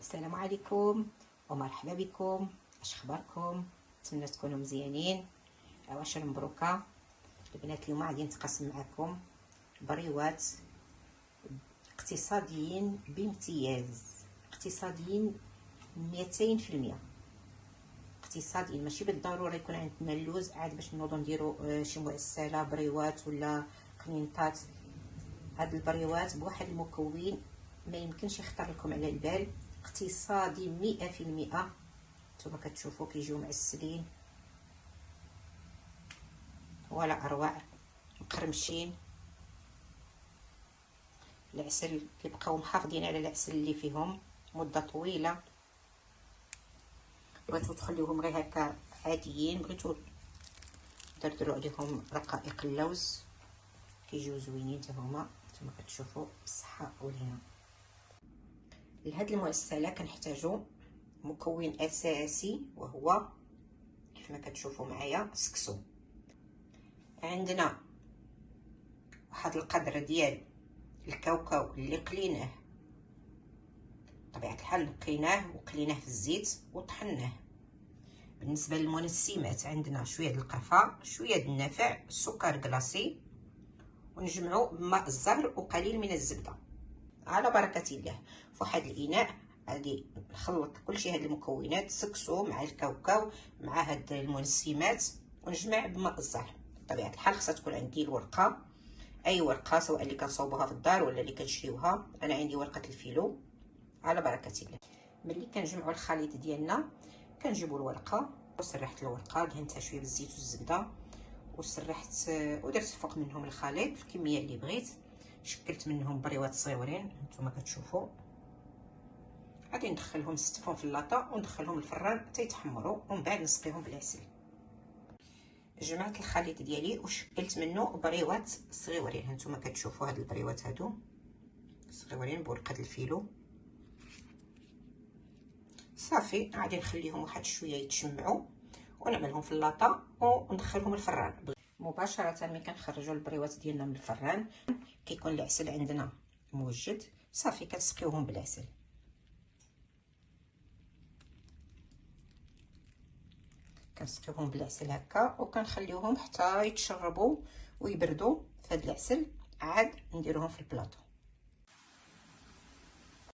السلام عليكم ومرحبا بكم. اش اخباركم؟ نتمنى تكونوا مزيانين. عواشر مبروكه البنات. اليوم غادي نتقاسم معكم بريوات اقتصاديين بامتياز، اقتصاديين 200%، اقتصاديين. ماشي بالضروره يكون عندنا اللوز عاد باش نوضو نديرو شي معسله بريوات ولا قنينطات. هاد البريوات بواحد المكون ما يمكنش يخطر لكم على البال، اقتصادي 100%. نتوما كتشوفوا كيجيو معسلين ولا اروع، مقرمشين. العسل كيبقاو محافظين على العسل اللي فيهم مده طويله. بغيتو تخليوهم غير هكا عاديين، بغيتو دردروا عليهم رقائق اللوز، كيجيو زوينين حتى هما. نتوما كتشوفوا بالصحه والهنا. لهاد المعسله كنحتاجو مكون اساسي وهو كيف ما كتشوفوا معايا سكسو. عندنا واحد القدر ديال الكاوكاو اللي قليناه، بطبيعه الحال نقيناه وقليناه في الزيت وطحناه. بالنسبه للمنسمات عندنا شويه د القرفه، شويه د النافع، السكر كلاصي، ونجمعو بماء الزهر وقليل من الزبده على بركه الله. في واحد الاناء غادي نخلط كلشي هاد المكونات، السكسو مع الكاوكاو مع هاد المنسمات، ونجمع بماء الزهر. بطبيعه الحال خصها تكون عندي الورقه، اي ورقه سواء اللي كنصاوبوها في الدار ولا اللي كنشريوها. انا عندي ورقه الفيلو على بركه الله. ملي كنجمعوا الخليط ديالنا كنجيبوا الورقه، وسرحت الورقه دهنتها شويه بالزيت والزبده، وسرحت ودرت فوق منهم الخليط الكميه اللي بغيت. شكلت منهم بريوات صغيورين نتوما كتشوفوا. غادي ندخلهم نستفهم في اللاطه وندخلهم الفران حتى يتحمروا، ومن بعد نسقيهم بالعسل. جمعت الخليط ديالي وشكلت منه بريوات صغيورين. هانتوما كتشوفوا هاد البريوات هادو صغيورين بورقه الفيلو. صافي غادي نخليهم واحد شويه يتشمعوا ونعملهم في اللاطه وندخلهم الفران مباشره. ملي كنخرجوا البريوات ديالنا من الفران كيكون العسل عندنا موجد، صافي كنسقيوهم بالعسل. كنسقيوهم بالعسل هكا وكنخليوهم حتى يتشربوا ويبردوا في هذا العسل، عاد نديروهم في البلاطو.